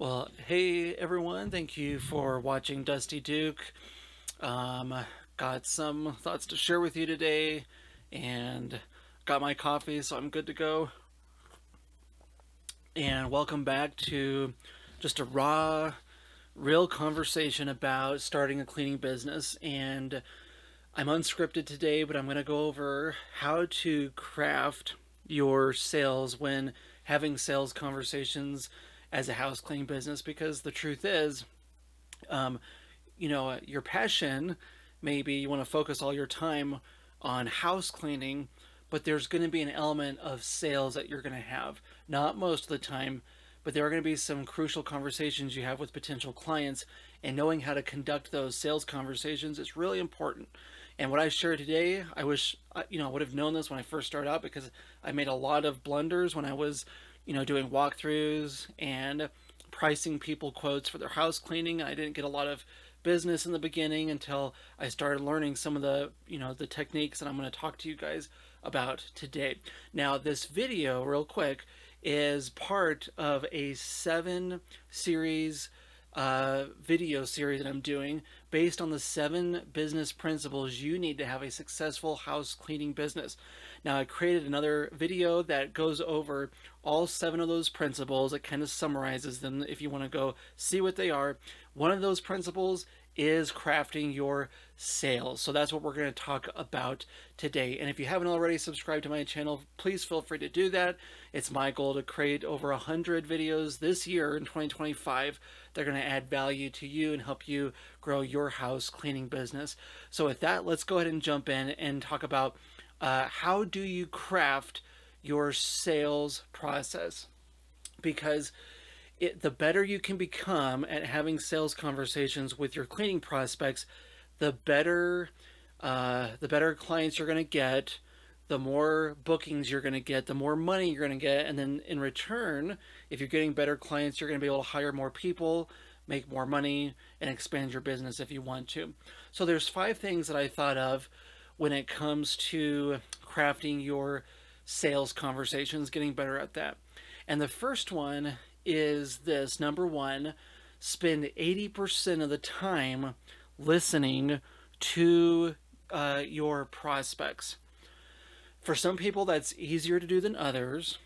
Well, hey everyone, thank you for watching Dusty Duke. Um, got some thoughts to share with you today and got my coffee, so I'm good to go. And welcome back to just a raw, real conversation about starting a cleaning business. And I'm unscripted today, but I'm going to go over how to craft your sales when having sales conversations as a house cleaning business because the truth is, um, your passion, maybe you want to focus all your time on house cleaning, but there's going to be an element of sales that you're going to have. Not most of the time, but there are going to be some crucial conversations you have with potential clients, and knowing how to conduct those sales conversations is really important. And what I share today, I wish I would have known this when I first started out because I made a lot of blunders when I was, doing walkthroughs and pricing people quotes for their house cleaning. I didn't get a lot of business in the beginning until I started learning some of the techniques that I'm going to talk to you guys about today. Now, this video, real quick, is part of a 7 series video series that I'm doing based on the 7 business principles you need to have a successful house cleaning business. Now, I created another video that goes over all 7 of those principles. It kind of summarizes them if you want to go see what they are. One of those principles is crafting your sales. So that's what we're going to talk about today. And if you haven't already subscribed to my channel, please feel free to do that. It's my goal to create over 100 videos this year in 2025. They're going to add value to you and help you grow your house cleaning business. So with that, let's go ahead and jump in and talk about how do you craft your sales process, because the better you can become at having sales conversations with your cleaning prospects, the better clients you're going to get, the more bookings you're going to get, the more money you're going to get, and then in return, if you're getting better clients, you're going to be able to hire more people, make more money, and expand your business if you want to. So there's 5 things that I thought of when it comes to crafting your sales conversations, getting better at that. And the first one is this: number one, spend 80% of the time listening to your prospects. For some people, that's easier to do than others,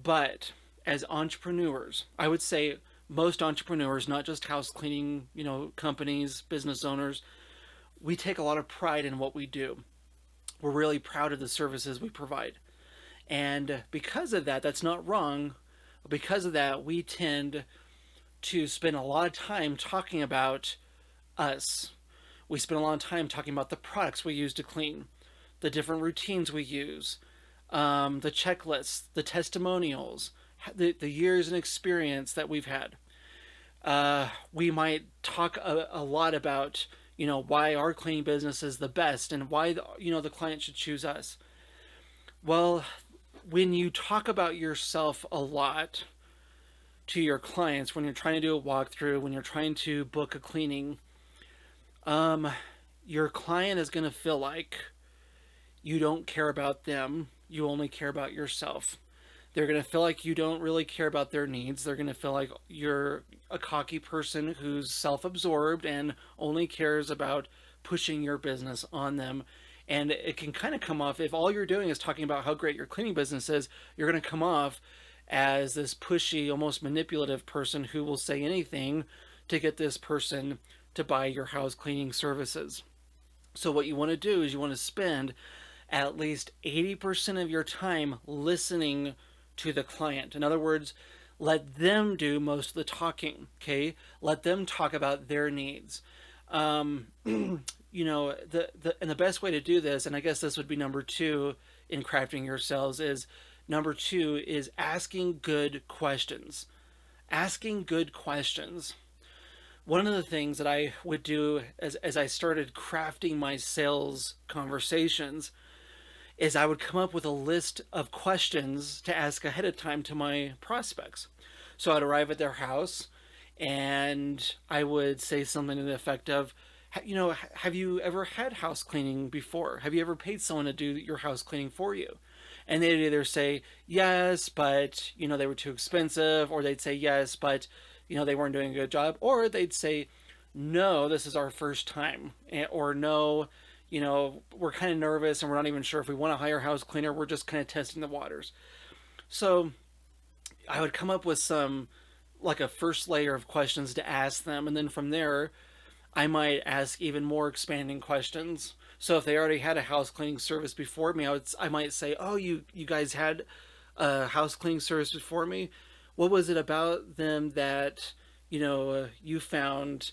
but as entrepreneurs, I would say most entrepreneurs, not just house cleaning, companies, business owners, we take a lot of pride in what we do. We're really proud of the services we provide. And because of that, that's not wrong. Because of that, we tend to spend a lot of time talking about us. We spend a lot of time talking about the products we use to clean, the different routines we use, the checklists, the testimonials, the years and experience that we've had. We might talk a lot about why our cleaning business is the best and why the client should choose us. Well, when you talk about yourself a lot to your clients, when you're trying to do a walkthrough, when you're trying to book a cleaning, your client is going to feel like you don't care about them. You only care about yourself. They're going to feel like you don't really care about their needs. They're going to feel like you're a cocky person who's self absorbed and only cares about pushing your business on them. And it can kind of come off, if all you're doing is talking about how great your cleaning business is, you're going to come off as this pushy, almost manipulative person who will say anything to get this person to buy your house cleaning services. So, what you want to do is you want to spend at least 80% of your time listening to the client. In other words, let them do most of the talking, okay? Let them talk about their needs. The best way to do this, and I guess this would be number 2 in crafting your sales, is number 2 is asking good questions. Asking good questions. One of the things that I would do as I started crafting my sales conversations is I would come up with a list of questions to ask ahead of time to my prospects. So I'd arrive at their house and I would say something to the effect of, have you ever had house cleaning before? Have you ever paid someone to do your house cleaning for you? And they'd either say yes, but they were too expensive, or they'd say yes, but they weren't doing a good job, or they'd say, no, this is our first time, or no, we're kind of nervous and we're not even sure if we want to hire a house cleaner. We're just kind of testing the waters. So I would come up with like a first layer of questions to ask them, and then from there, I might ask even more expanding questions. So if they already had a house cleaning service before me, I might say, "Oh, you guys had a house cleaning service before me. What was it about them that you found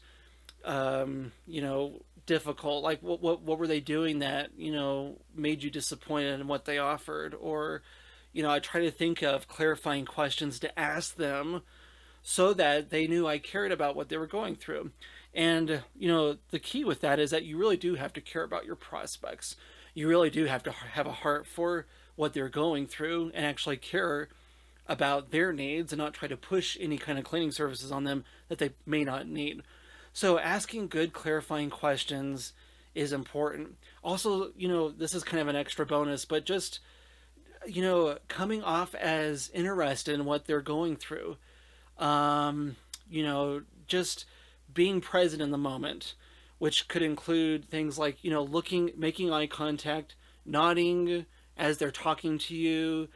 difficult? Like what were they doing that made you disappointed in what they offered?" Or I try to think of clarifying questions to ask them so that they knew I cared about what they were going through. And, the key with that is that you really do have to care about your prospects. You really do have to have a heart for what they're going through and actually care about their needs and not try to push any kind of cleaning services on them that they may not need. So, asking good clarifying questions is important. Also, this is kind of an extra bonus, but just, coming off as interested in what they're going through. Just being present in the moment, which could include things like, making eye contact, nodding as they're talking to you,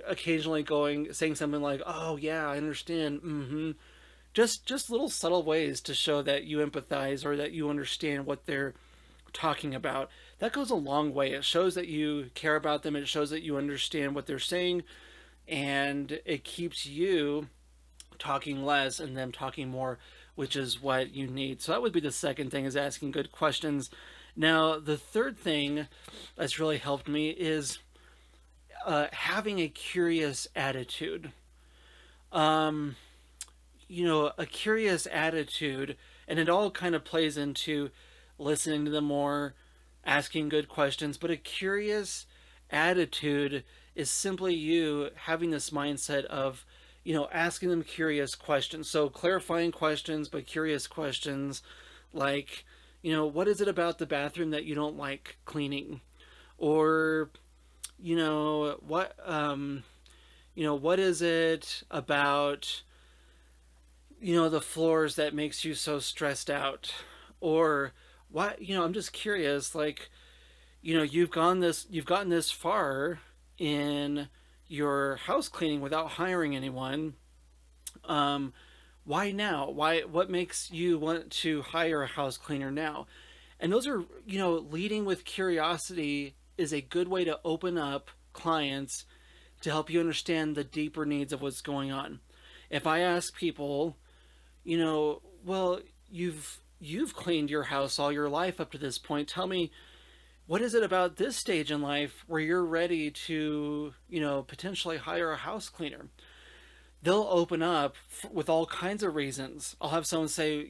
occasionally saying something like, "Oh yeah, I understand." Just little subtle ways to show that you empathize or that you understand what they're talking about. That goes a long way. It shows that you care about them. It shows that you understand what they're saying, and it keeps you talking less and them talking more, which is what you need. So that would be the second thing, is asking good questions. Now, the third thing that's really helped me is having a curious attitude. A curious attitude, and it all kind of plays into listening to them more, asking good questions, but a curious attitude is simply you having this mindset of, asking them curious questions. So clarifying questions, but curious questions like, what is it about the bathroom that you don't like cleaning? Or, what is it about, the floors that makes you so stressed out? Or what, I'm just curious, like, you've gotten this far in your house cleaning without hiring anyone. Why now? What makes you want to hire a house cleaner now? And those are, leading with curiosity is a good way to open up clients to help you understand the deeper needs of what's going on. If I ask people, well, you've cleaned your house all your life up to this point. Tell me, what is it about this stage in life where you're ready to, potentially hire a house cleaner? They'll open up with all kinds of reasons. I'll have someone say,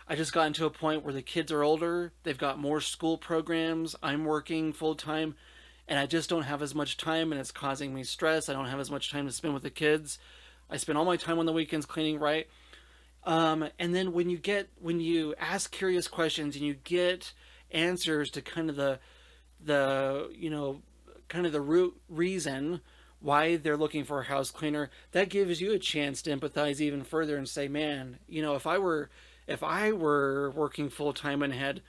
I just got into a point where the kids are older, they've got more school programs, I'm working full time, and I just don't have as much time, and it's causing me stress. I don't have as much time to spend with the kids. I spend all my time on the weekends cleaning, right? And then when you ask curious questions and you get answers to kind of the root reason why they're looking for a house cleaner, that gives you a chance to empathize even further and say, man, if I were working full time and had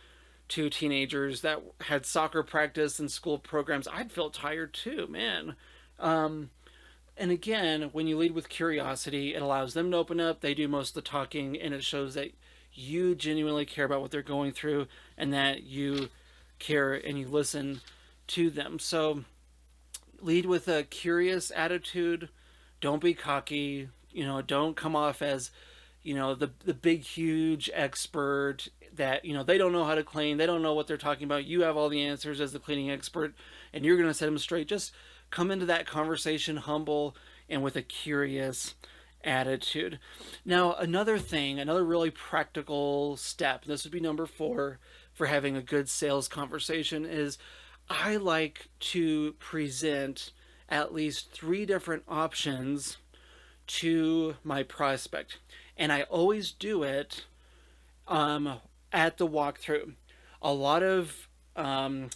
two teenagers that had soccer practice and school programs, I'd feel tired too, man. And again, when you lead with curiosity, it allows them to open up. They do most of the talking, and it shows that you genuinely care about what they're going through and that you care and you listen to them. So lead with a curious attitude. Don't be cocky. Don't come off as, the big, huge expert that, they don't know how to clean. They don't know what they're talking about. You have all the answers as the cleaning expert, and you're going to set them straight. Just come into that conversation humble and with a curious attitude. Now, another really practical step, this would be number 4 for having a good sales conversation, is I like to present at least 3 different options to my prospect. And I always do it at the walkthrough. A lot of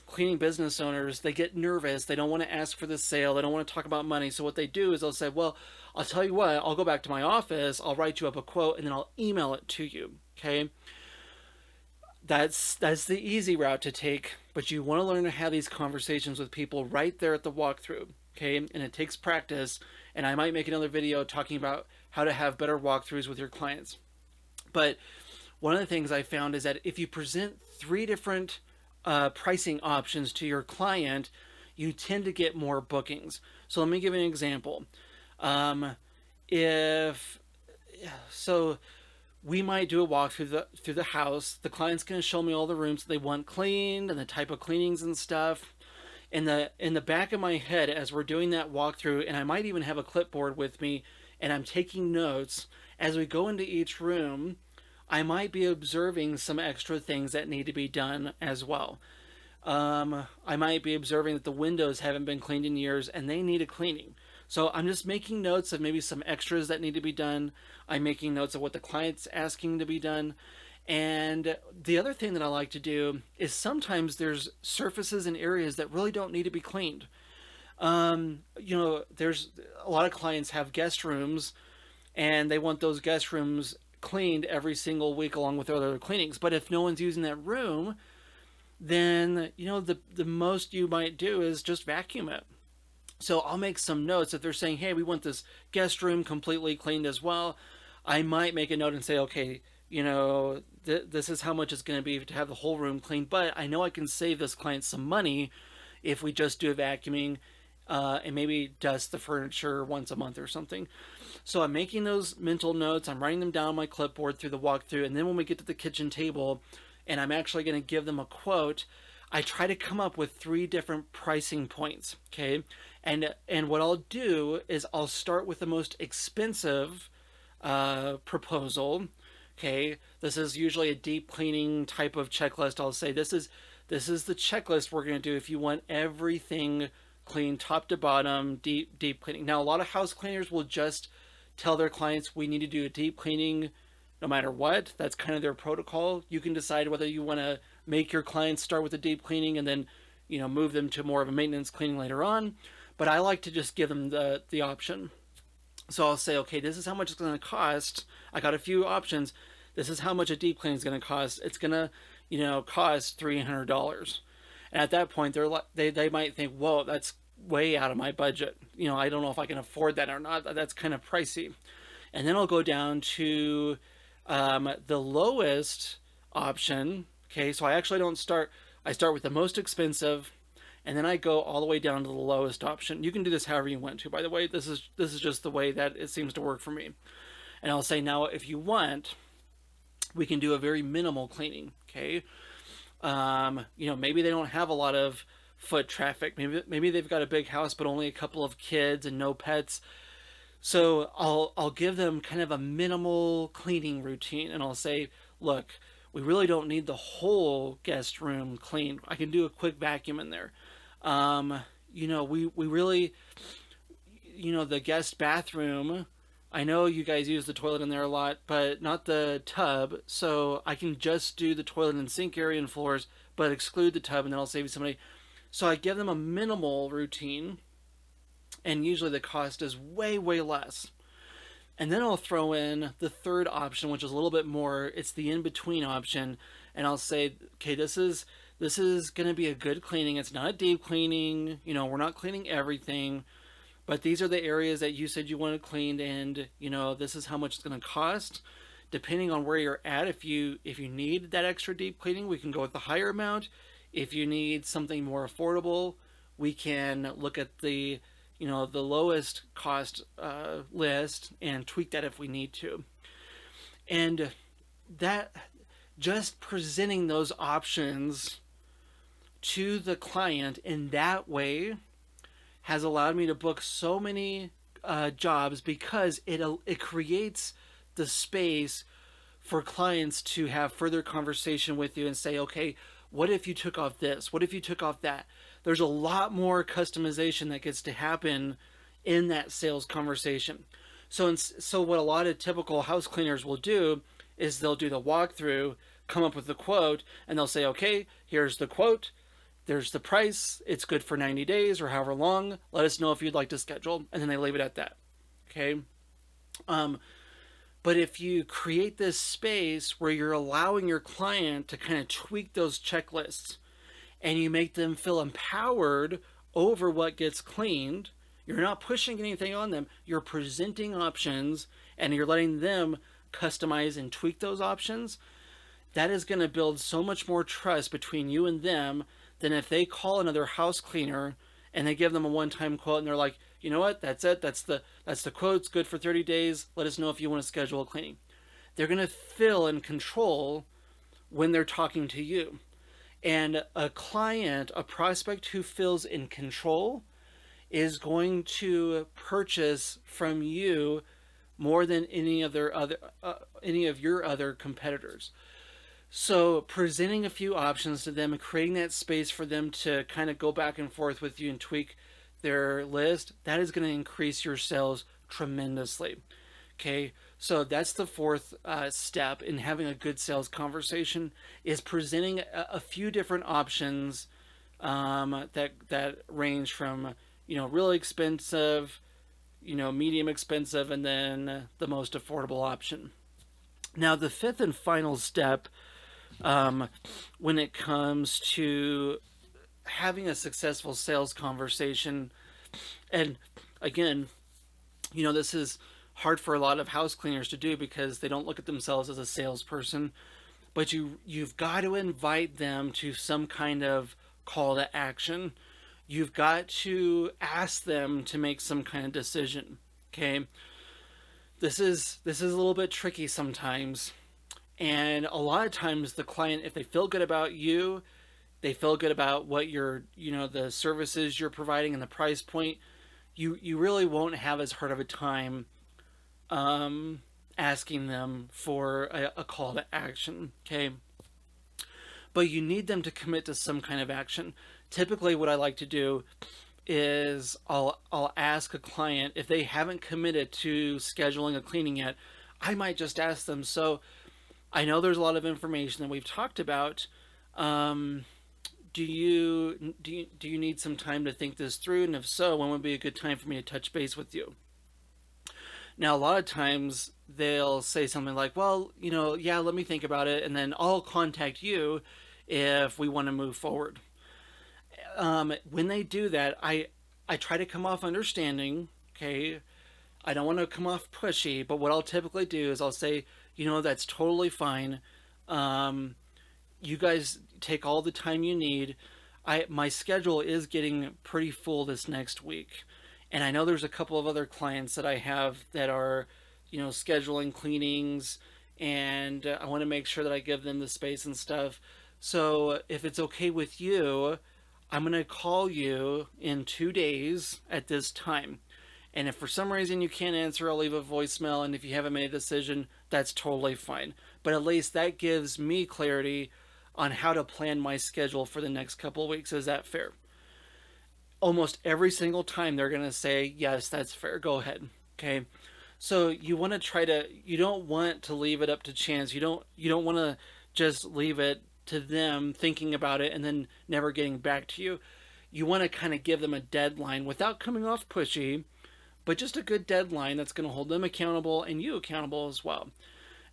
cleaning business owners, they get nervous. They don't want to ask for the sale. They don't want to talk about money. So what they do is they'll say, well, I'll tell you what, I'll go back to my office, I'll write you up a quote, and then I'll email it to you. Okay, that's the easy route to take, but you want to learn to have these conversations with people right there at the walkthrough. Okay, and it takes practice. And I might make another video talking about how to have better walkthroughs with your clients. But one of the things I found is that if you present three different pricing options to your client, you tend to get more bookings. So let me give you an example. If so, we might do a walk through the house. The client's going to show me all the rooms they want cleaned and the type of cleanings and stuff. In the back of my head, as we're doing that walkthrough, and I might even have a clipboard with me, and I'm taking notes as we go into each room, I might be observing some extra things that need to be done as well. I might be observing that the windows haven't been cleaned in years and they need a cleaning. So I'm just making notes of maybe some extras that need to be done. I'm making notes of what the client's asking to be done. And the other thing that I like to do is sometimes there's surfaces and areas that really don't need to be cleaned. There's a lot of clients have guest rooms and they want those guest rooms cleaned every single week along with their other cleanings. But if no one's using that room, then the most you might do is just vacuum it. So I'll make some notes. If they're saying, hey, we want this guest room completely cleaned as well, I might make a note and say, okay, this is how much it's going to be to have the whole room cleaned, but I know I can save this client some money if we just do a vacuuming and maybe dust the furniture once a month or something. So I'm making those mental notes, I'm writing them down on my clipboard through the walkthrough, and then when we get to the kitchen table and I'm actually going to give them a quote, I try to come up with 3 different pricing points, okay? And what I'll do is I'll start with the most expensive proposal. Okay, this is usually a deep cleaning type of checklist. I'll say this is the checklist we're going to do if you want everything clean top to bottom, deep cleaning. Now, a lot of house cleaners will just tell their clients we need to do a deep cleaning no matter what. That's kind of their protocol. You can decide whether you want to make your clients start with a deep cleaning and then move them to more of a maintenance cleaning later on. But I like to just give them the option. So I'll say, okay, this is how much it's going to cost. I got a few options. This is how much a deep cleaning is going to cost. It's going to, cost $300. And at that point, they might think, whoa, that's way out of my budget. I don't know if I can afford that or not. That's kind of pricey. And then I'll go down to the lowest option. Okay, so I actually don't start. I start with the most expensive, and then I go all the way down to the lowest option. You can do this however you want to. By the way, this is just the way that it seems to work for me. And I'll say, now, if you want, we can do a very minimal cleaning. Okay, maybe they don't have a lot of foot traffic. Maybe they've got a big house but only a couple of kids and no pets. So I'll give them kind of a minimal cleaning routine, and I'll say, look, we really don't need the whole guest room cleaned. I can do a quick vacuum in there. We really, the guest bathroom, I know you guys use the toilet in there a lot, but not the tub. So I can just do the toilet and sink area and floors, but exclude the tub, and then I'll save you some money. So I give them a minimal routine, and usually the cost is way, way less. And then I'll throw in the third option, which is a little bit more, it's the in-between option. And I'll say, okay, this is going to be a good cleaning. It's not a deep cleaning. We're not cleaning everything. But these are the areas that you said you wanted cleaned. And, this is how much it's going to cost. Depending on where you're at, if you need that extra deep cleaning, we can go with the higher amount. If you need something more affordable, we can look at the lowest cost list and tweak that if we need to. And that, just presenting those options to the client in that way has allowed me to book so many jobs, because it creates the space for clients to have further conversation with you and say, okay, what if you took off this? What if you took off that? There's a lot more customization that gets to happen in that sales conversation. So what a lot of typical house cleaners will do is they'll do the walkthrough, come up with the quote, and they'll say, okay, here's the quote, there's the price, it's good for 90 days or however long, let us know if you'd like to schedule, and then they leave it at that. Okay. Um, but if you create this space where you're allowing your client to kind of tweak those checklists and you make them feel empowered over what gets cleaned, you're not pushing anything on them. You're presenting options and you're letting them customize and tweak those options. That is going to build so much more trust between you and them than if they call another house cleaner and they give them a one-time quote and they're like, you know what, that's it, that's the quote, it's good for 30 days, let us know if you want to schedule a cleaning. They're going to feel in control when they're talking to you. And a client, a prospect who feels in control, is going to purchase from you more than any of your other competitors. So presenting a few options to them and creating that space for them to kind of go back and forth with you and tweak their list, that is going to increase your sales tremendously. Okay, so that's the fourth step in having a good sales conversation, is presenting a few different options that range from really expensive, medium expensive, and then the most affordable option. Now the fifth and final step, when it comes to having a successful sales conversation, and again, this is hard for a lot of house cleaners to do because they don't look at themselves as a salesperson, but you've got to invite them to some kind of call to action. You've got to ask them to make some kind of decision. Okay, this is a little bit tricky sometimes, and a lot of times the client, if they feel good about you, they feel good about what the services you're providing and the price point, you really won't have as hard of a time asking them for a call to action. Okay, but you need them to commit to some kind of action. Typically what I like to do is I'll ask a client, if they haven't committed to scheduling a cleaning yet, I might just ask them, so I know there's a lot of information that we've talked about. Do you need some time to think this through? And if so, when would be a good time for me to touch base with you? Now, a lot of times they'll say something like, well, yeah, let me think about it, and then I'll contact you if we want to move forward. When they do that, I try to come off understanding. Okay, I don't want to come off pushy, but what I'll typically do is I'll say, that's totally fine. You guys take all the time you need. My schedule is getting pretty full this next week, and I know there's a couple of other clients that I have that are, scheduling cleanings, and I want to make sure that I give them the space and stuff. So if it's okay with you, I'm going to call you in 2 days at this time. And if for some reason you can't answer, I'll leave a voicemail. And if you haven't made a decision, that's totally fine. But at least that gives me clarity on how to plan my schedule for the next couple of weeks. Is that fair? Almost every single time they're going to say, yes, that's fair. Go ahead. Okay. So you don't want to leave it up to chance. You don't want to just leave it to them thinking about it and then never getting back to you. You want to kind of give them a deadline without coming off pushy, but just a good deadline that's going to hold them accountable and you accountable as well.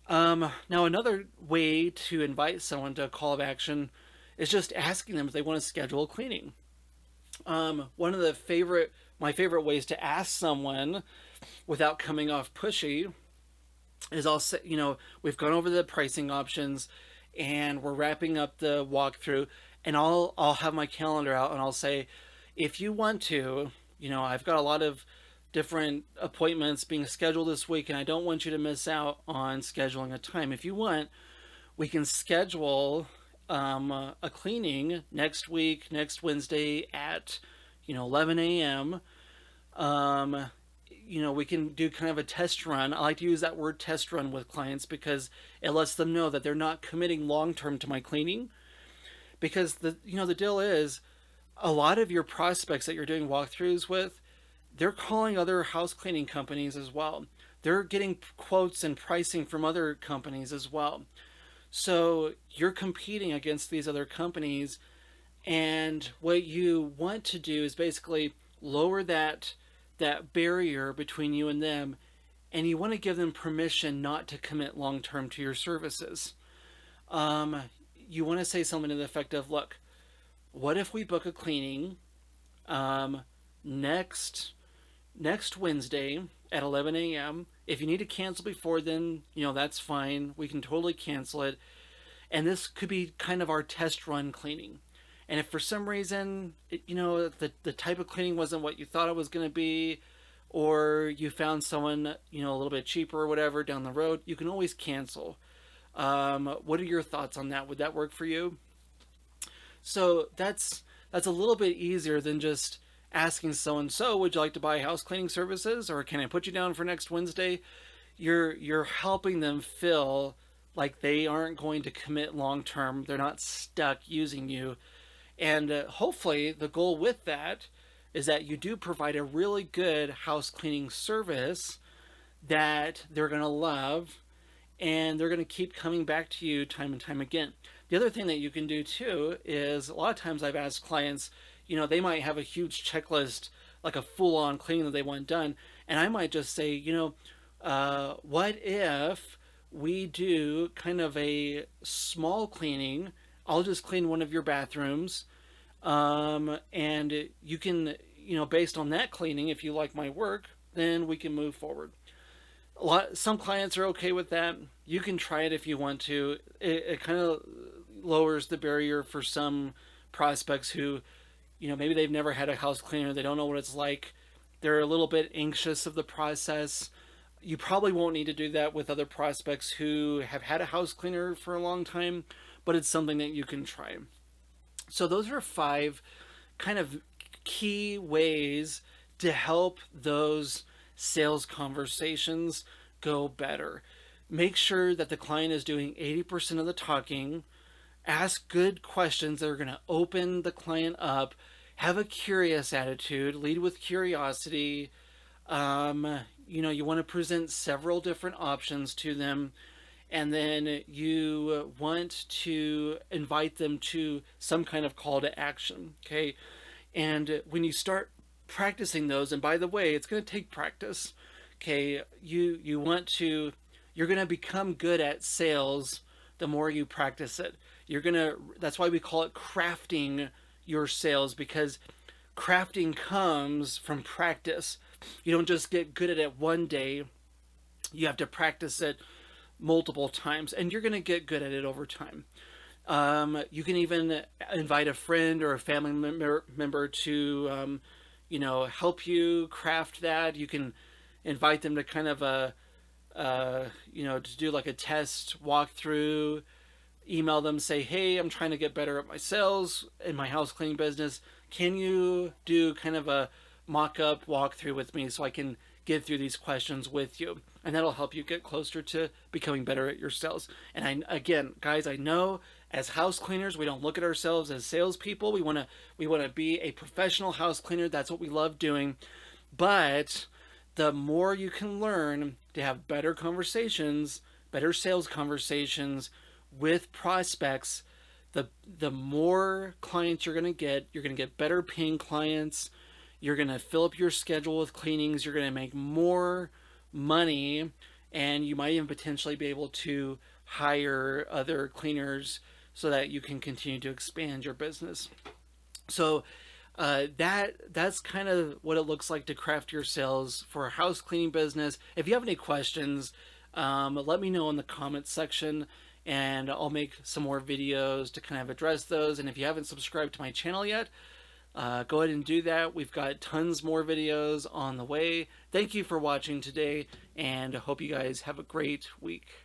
Now, another way to invite someone to a call of action is just asking them if they want to schedule a cleaning. One of my favorite ways to ask someone without coming off pushy is I'll say, we've gone over the pricing options and we're wrapping up the walkthrough, and I'll have my calendar out and I'll say, if you want to, I've got a lot of different appointments being scheduled this week and I don't want you to miss out on scheduling a time. If you want, we can schedule a cleaning next week, next Wednesday at 11 a.m. We can do kind of a test run. I like to use that word test run with clients because it lets them know that they're not committing long term to my cleaning. Because the deal is, a lot of your prospects that you're doing walkthroughs with, they're calling other house cleaning companies as well. They're getting quotes and pricing from other companies as well. So you're competing against these other companies, and what you want to do is basically lower that that barrier between you and them, and you want to give them permission not to commit long term to your services. Um, you want to say something to the effect of, look, what if we book a cleaning um, next next Wednesday at 11 a.m. If you need to cancel before then, that's fine. We can totally cancel it. And this could be kind of our test run cleaning. And if for some reason, the type of cleaning wasn't what you thought it was going to be, or you found someone, a little bit cheaper or whatever down the road, you can always cancel. What are your thoughts on that? Would that work for you? So that's a little bit easier than just asking someone, so would you like to buy house cleaning services, or can I put you down for next Wednesday? You're helping them feel like they aren't going to commit long term. They're not stuck using you. And hopefully the goal with that is that you do provide a really good house cleaning service that they're going to love, and they're going to keep coming back to you time and time again. The other thing that you can do too is, a lot of times I've asked clients, they might have a huge checklist, like a full on cleaning that they want done. And I might just say, what if we do kind of a small cleaning? I'll just clean one of your bathrooms. And you can, based on that cleaning, if you like my work, then we can move forward. Some clients are okay with that. You can try it if you want to. It kind of lowers the barrier for some prospects who, maybe they've never had a house cleaner. They don't know what it's like. They're a little bit anxious of the process. You probably won't need to do that with other prospects who have had a house cleaner for a long time, but it's something that you can try. So those are 5 kind of key ways to help those sales conversations go better. Make sure that the client is doing 80% of the talking. Ask good questions that are going to open the client up. Have a curious attitude. Lead with curiosity. You want to present several different options to them. And then you want to invite them to some kind of call to action. Okay. And when you start practicing those, and by the way, it's going to take practice. Okay. You're going to become good at sales the more you practice it. That's why we call it crafting your sales, because crafting comes from practice. You don't just get good at it one day. You have to practice it multiple times, and you're going to get good at it over time. You can even invite a friend or a family member to, help you craft that. You can invite them to kind of to do like a test walkthrough. Email them, say, hey, I'm trying to get better at my sales in my house cleaning business. Can you do kind of a mock-up walkthrough with me so I can get through these questions with you? And that'll help you get closer to becoming better at your sales. And again, guys, I know as house cleaners, we don't look at ourselves as salespeople. We want to be a professional house cleaner. That's what we love doing. But the more you can learn to have better conversations, better sales conversations with prospects, the more clients you're going to get. You're going to get better paying clients. You're going to fill up your schedule with cleanings. You're going to make more money, and you might even potentially be able to hire other cleaners so that you can continue to expand your business. So that's kind of what it looks like to craft your sales for a house cleaning business. If you have any questions, let me know in the comments section, and I'll make some more videos to kind of address those. And if you haven't subscribed to my channel yet, go ahead and do that. We've got tons more videos on the way. Thank you for watching today, and I hope you guys have a great week.